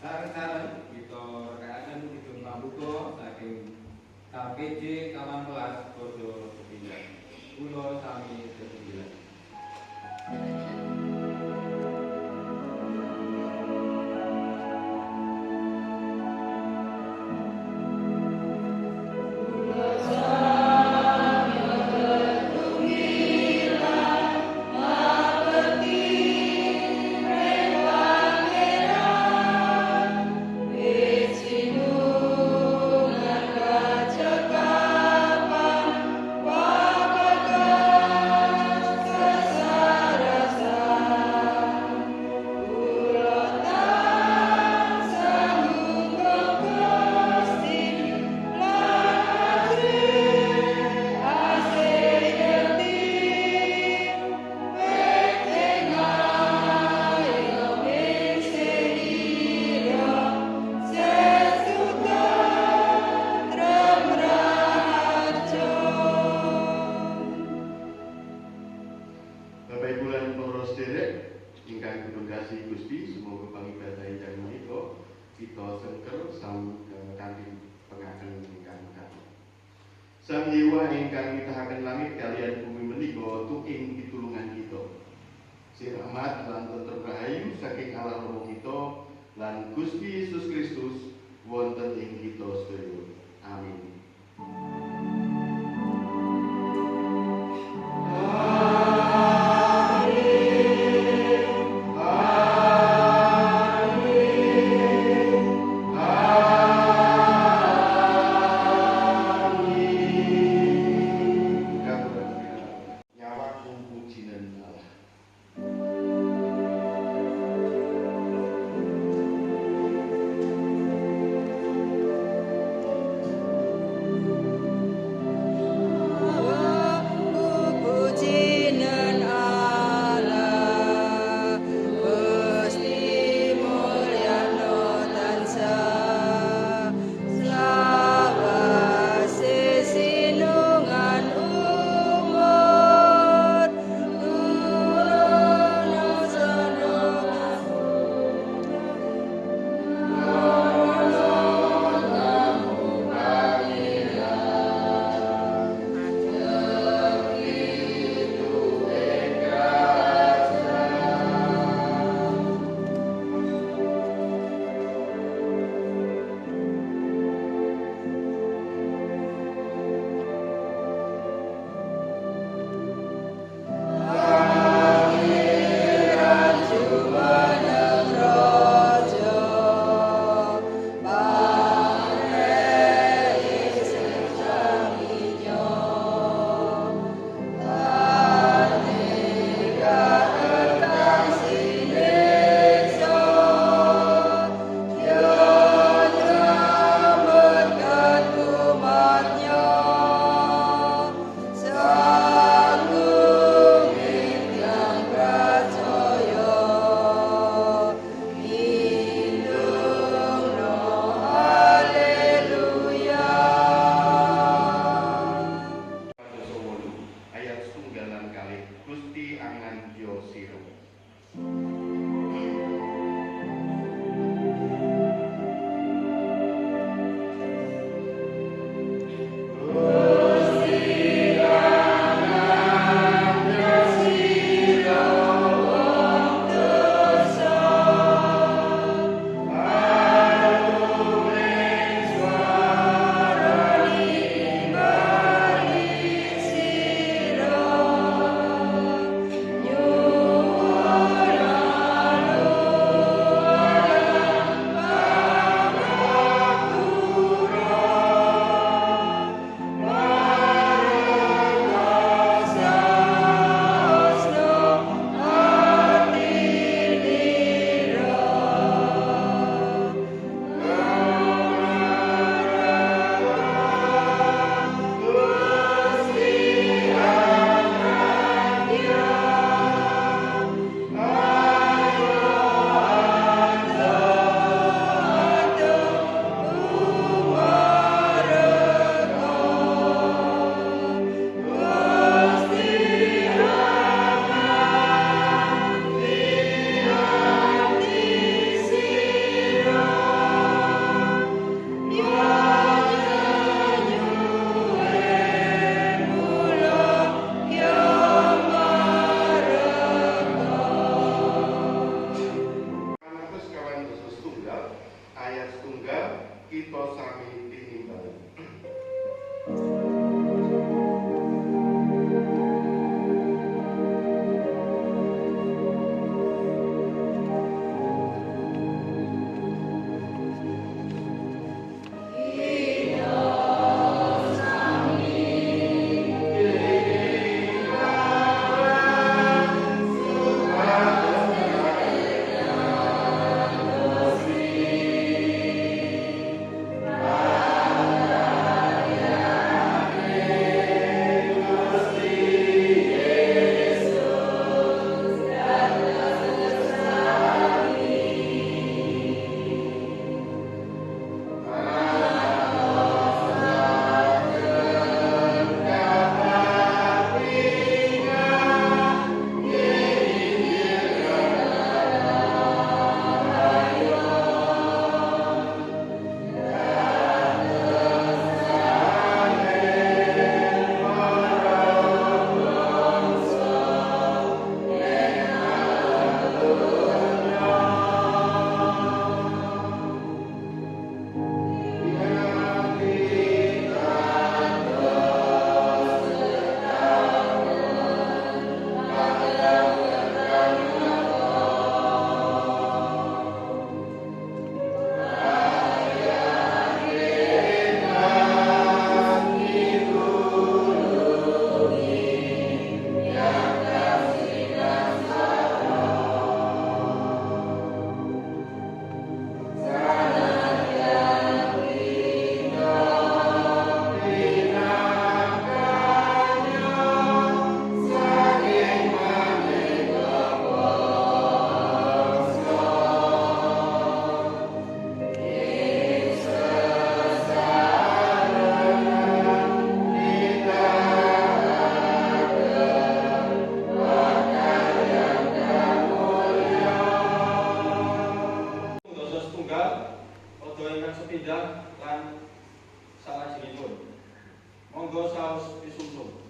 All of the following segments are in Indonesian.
Sareng-sareng kita rekakan Kidung Pambuka saking KPJ Kawan Kelas Bodo Sepinggan. Kula sami setunggilan. Sang Dewa ingkang mitahaken langit kalian bumi menika tuking pitulungan kita. Sirahmat lan tentrem rahayu saking Allah Rama kita lan Gusti Yesus Kristus wonten ing kita sedaya. Amin. bidang lan salajengipun. Monggo saos pisungsung.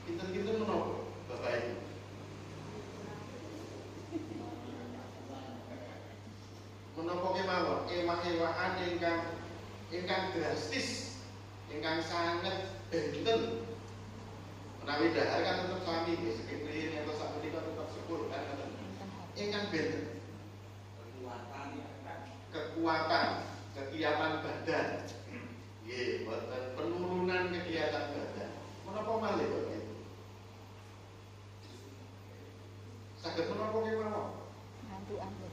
Pinten-pinten menapa Bapak Ibu? Menapa kemawon ewah-ewahan ingkang drastis, ingkang sanget benten. Menawi dahar kan tetep sami nggih, sekepri atau sapunika tetep sepur kan ngoten. Ingkang benten. Kekuatan, kegiatan badan. Nggih, boten penurunan kegiatan badan. Menapa malih Bapak Ibu? Saged menapa kemawon? Ngantuk-antuk.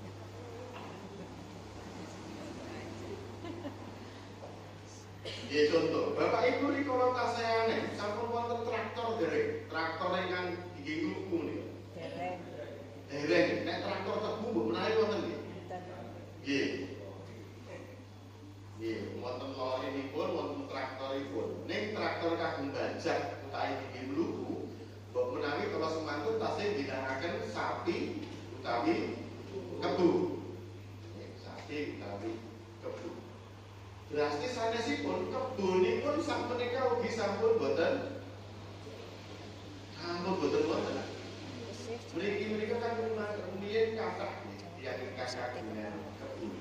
Ya contoh, Bapak Ibu rikala tasih aneh, sampun wonten traktor dereng, traktor ingkang inggih ngluku niku. Dereng, nek traktor tebu mbok menawi wonten nggih. Nggih. Nggih, wonten lorinipun, wonten traktoripun. Ning traktor kagem bajak utawi inggih ngluku, mbok menawi kala semantun tasih ginakaken sapi utawi kebu. Sapi utawi kebu. Drastis sanesipun kebunipun sapunika ugi sampun boten wonten. Mriki kan rumiyin kathah tiyang kagungan kebun.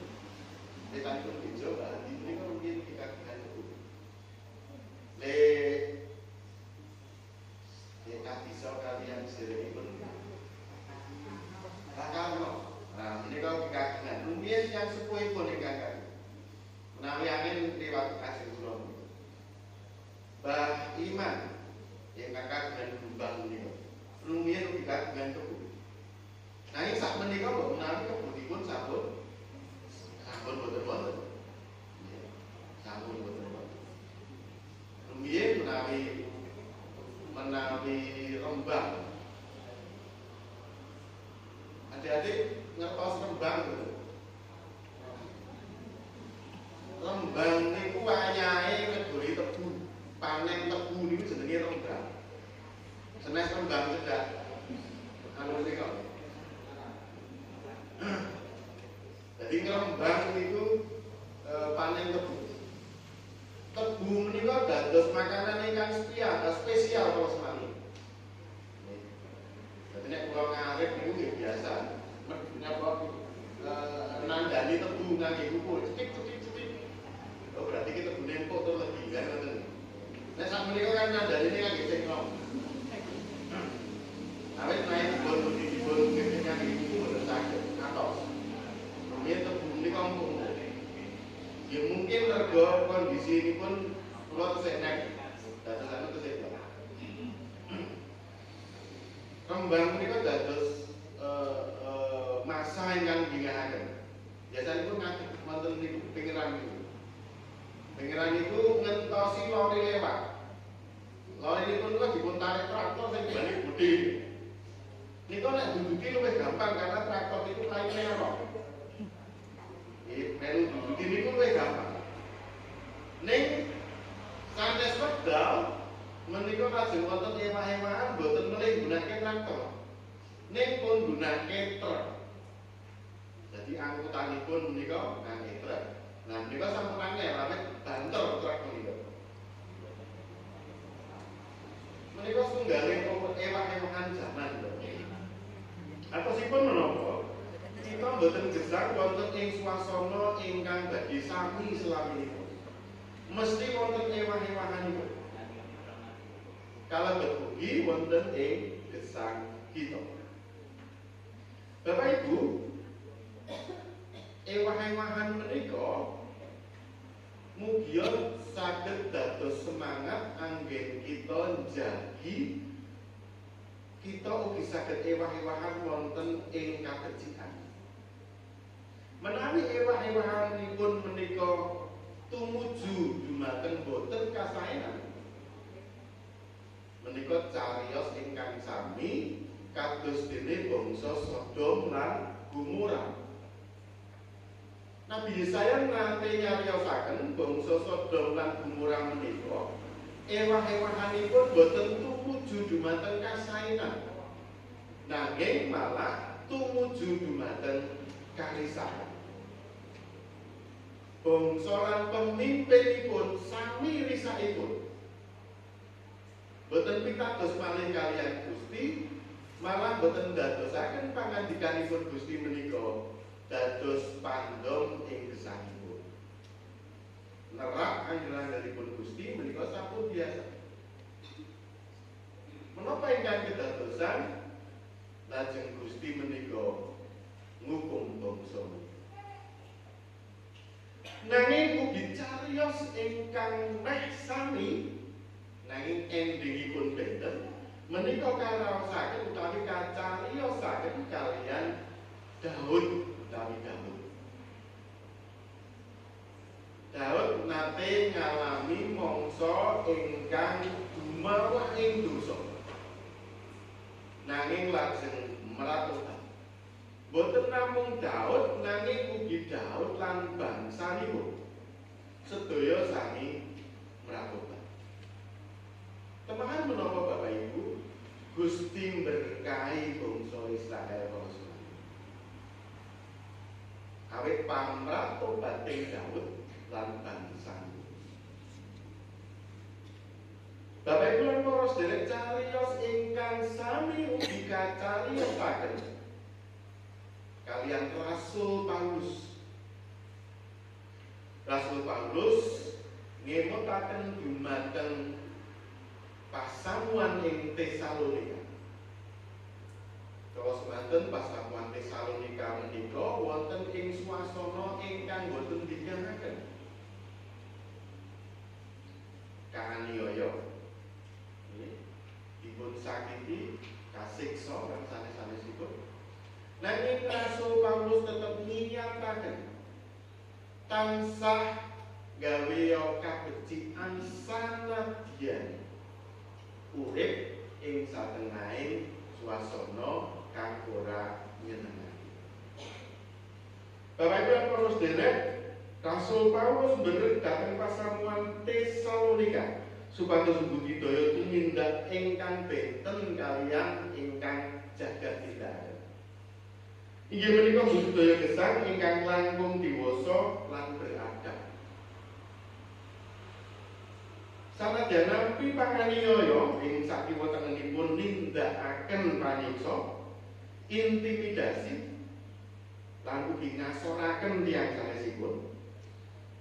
Mekanipun dicoba mriki rumiyin kagungan kebun. Bisa kalian sedherekipun. Kakangno. Nah, menika kagungan rumiyin yang sepuhipun ingkang kagungan. Menawi angin liwat ajeng kula. Mbah Iman yang kakak dengan gumbang menika. Rumiyin ugi kagungan kebun. Nanging sak menika kok menawi kebunipun sampun boten wonten. Sampun boten wonten. Rumiyin menawi rembang. Adik-adik ngertos rembang betul. Rembang niku wayahe negori tebu. Panen tebu niku jenenge rembang. Senes rembang cedak. Anu niku. Jadi rembang niku panen tebu. Tebu menika dados makanan ingkang spesial kalau semani. Jadi nek kula ngarep niku nggih biasa. Napa nandani tebu ngangge kukur. Cekik. Oh berarti kita gunain foto lebih kan ngoten. Nek sak menika kan nandane kan nggih sing nom. Awet naik dibon ketika ibu boten saged atos. Rumiyin tebu menika ampun. Ya mungkin rega kondisinipun kula tesih nek dados anu tesih. Rembang menika dados masa ingkang bingakaken. Biasanipun ngaten wonten niku pingeran niku. Pengiran itu ngentosi lori lewat. Lori itu kan dipun tarik traktor sing balik gede. Niku nek duduki luwih gampang karena traktor itu kayu merah. budi niku luwih gampang. Ning sanes wekdal menika lajeng wonten ewah-ewahan boten melih gunakake traktor. Ning pun gunakake truk. Jadi angkutanipun menika ngangge truk. Nah menika sampun angel awet banter truk menika. Menika setunggaling ewah-ewahan zaman lho. Atosipun menapa? Kita mboten gesang wonten ing swasana ingkang badhe sami selaminipun. Mesti wonten ewah-ewahanipun. Kalebet ugi wonten ing gesang kita. Bapak Ibu, ewah-ewahan menika mugia saged dados semangat anggen kita njagi kita ugi saged ewah-ewahan wonten ing kabecikan. Menawi ewah-ewahanipun menika tumuju dumateng boten kasaenan, menika cariyos ingkang sami kados dene bangsa Sodom lan Gomora. Nabi Yesaya nate nyariosaken bangsa Sodom lan Gomora menika ewah-ewahanipun boten tumuju dumateng kasaenan, nanging malah tumuju dumateng karisakan. Bangsa lan pemimpinipun sami risakipun. Boten pitados malih kaliyan Gusti, malah boten dadosaken pangandikanipun Gusti menika dados pandom ing gesangipun. Nerak anggen-anggenipun Gusti menika sampun biasa. Menapa ingkang kedadosan lajeng Gusti menika ngukum bangsa menika. Nanging ugi cariyos ingkang meh sami nanging endingipun benten menika karaosaken utawi kacariyosaken kaliyan Daud utawi Daud. Daud nate ngalami mangsa ingkang dumawa ing dosa. Nanging lajeng mratobat. Boten namung Daud nanging ugi Daud lan bangsanipun sedaya sami mratobat. Temahan menapa Bapak Ibu, Gusti berkahi bangsa Israel kala awit pamratobating Daud lan bangsanipun. Bapak Ibu lan para sedherek cariyos ingkang sami ugi kacariyosaken kaliyan Rasul Paulus. Rasul Paulus ngemutaken dumateng pasamuan ing Tesalonika. Kalau semanten pasamuan Tesalonika menika wonten ing swasana ingkang boten dikenakaken. Kaaniaya dipun sakiti, kasiksa lan sanes-sanesipun. Nanging Rasul Paulus tetep ngiyataken tansah gawe kabecikan sanadyan urip ing satengahing swasana kang ora nyenengake. Bapak Ibu lan para sedherek, Rasul Paulus mberek dhateng pasamuan Tesalonika supados budidaya tumindak ingkang benten kaliyan ingkang jagat tindakaken. Inggih menika budidaya gesang ingkang langkung diwasa lan beradab. Sanadyan nampi panganiaya ing sakiwa tengenipun nindakaken panyiksa, intimidasi lan ugi ngasoraken tiyang sanesipun.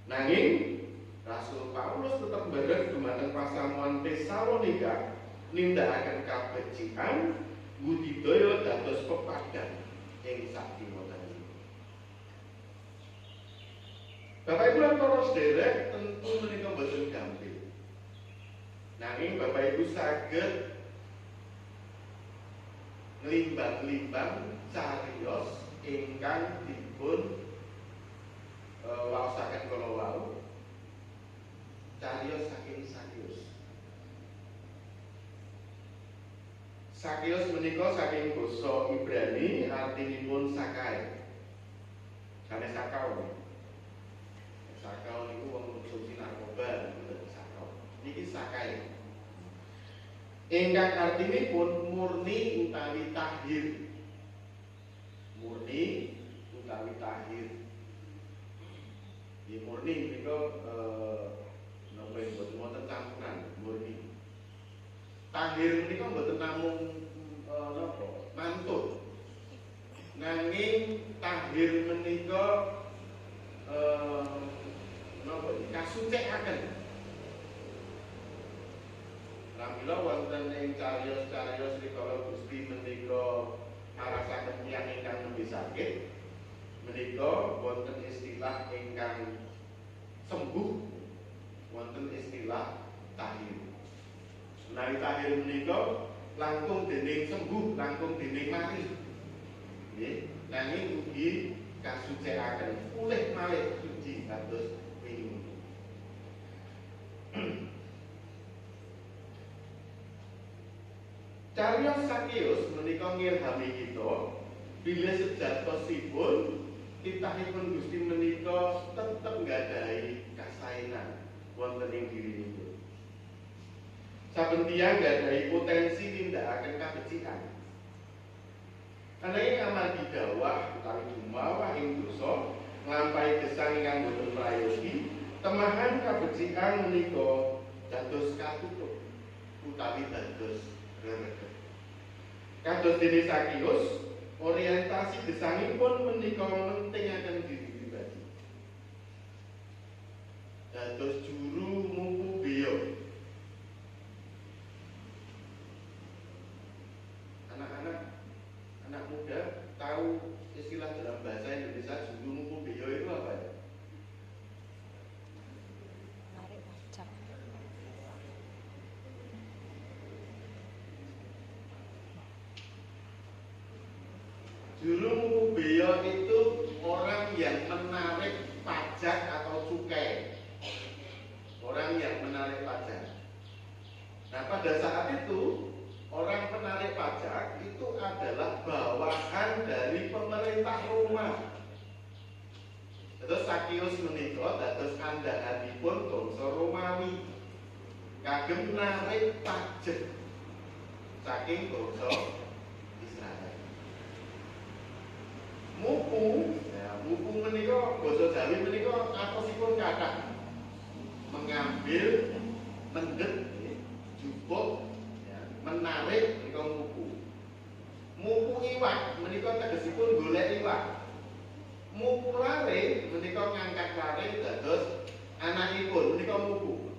Nanging Rasul Paulus tetap mbareng dumateng pasamuan Tesalonika nindakaken kabecikan budidaya dados pepadang ing sakiwa tengenipun. Bapak Ibu lan para sedherek tentu menika boten gampil. Nanging Bapak Ibu saged ngelimbang-limbang cariyos ingkang dipun waosaken kala wau, cariyos saking Sakius. Sakius menika saking basa Ibrani artinipun sakai. Sanes sakau. Sakau niku wong konsumsi narkoba niku dadi sakau. Niki sakai. Ingkang artinipun murni utawi tahir. Murni utawi tahir. Di murni menika napa boten wonten campuran murni. Tahir menika mboten namung napa mantun. Nanging tahir menika napa kasucikaken. Pramila wonten ing cariyos-cariyos rikala Gusti menika marasaken tiyang ingkang nembe sakit, menika wonten istilah ingkang sembuh, wonten istilah tahir. Menawi tahir menika langkung dening sembuh, langkung dening mari. Nggih, nanging ugi kasucikaken, pulih malih suci kados wingi. Cariyos Sakeus menika ngilhami kita bilih sejatosipun titahipun Gusti menika tetep nggadahi kasaenan wonten ing dhirinipun. Saben tiyang nggadahi potensi nindakaken kabecikan. Ananging amargi dawah utawi dumawah ing dosa nglampahi gesang ingkang boten prayogi, temahan kabecikan menika dados katutup utawi dados rereget. Kados dene Sakeus, orientasi gesangipun menika mentingaken diri pribadi. Dados juru mupu beya. Anak muda tahu istilah dalam bahasa Indonesia juru mupu beya itu apa ya? Juru mupu beya itu orang yang menarik pajak atau cukai. Orang yang menarik pajak. Nah, pada saat itu orang penarik pajak itu adalah bawahan dari pemerintah Roma. Terus Sakeus menika dados andhahanipun bangsa Romawi kagem narik pajak saking bangsa Israel. Mupu, ya, mupu menika basa Jawi menika atosipun kathah mengambil, mendhet, jupuk, ya, menarik menika mupu. Mupu iwak menika tegesipun golek iwak. Mupu lare menika ngangkat lare dados anakipun menika mupu.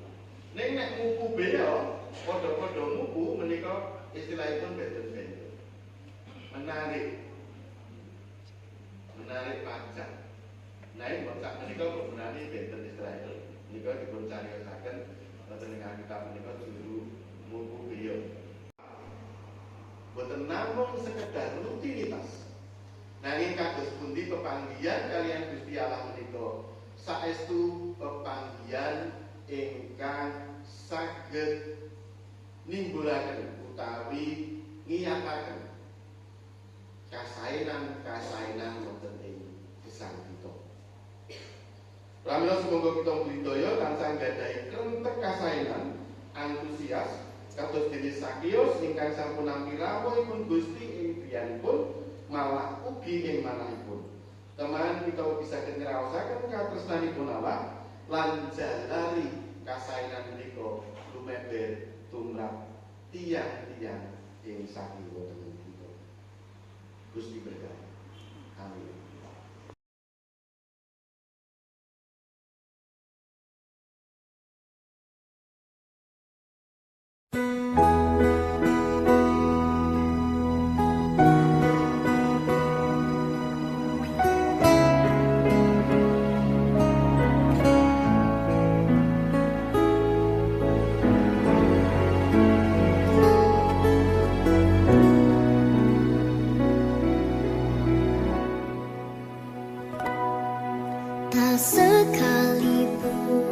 Ning nek mupu beya padha-padha mupu menika istilahipun benten-benten. Menarik pajak. Nah, pajak menika gunane benten Israel. Menika dipun cariyosaken wonten ing kitab menika juru mupu beya. Boten namung sekedar rutinitas. Nanging kados pundi pepanggihan kaliyan Gusti Allah menika saestu pepanggihan ingkang saged nimbulaken utawi ngiyakaken kasaenan wonten ing gesang kita. Pramila sumangga kita budaya tansah gadhahi krentek kasaenan antusias kados dene Sakeus ingkang sampun nampi rawuhipun Gusti ing griyanipun malah ugi ing manahipun. Teman kita bisa ngraosaken katresnanipun Allah lan jalari kasaenan menika lumeber tumrap tiyang-tiyang ing sakiwa tengen kita. Gusti berkahi. Amin. Tak sekalipun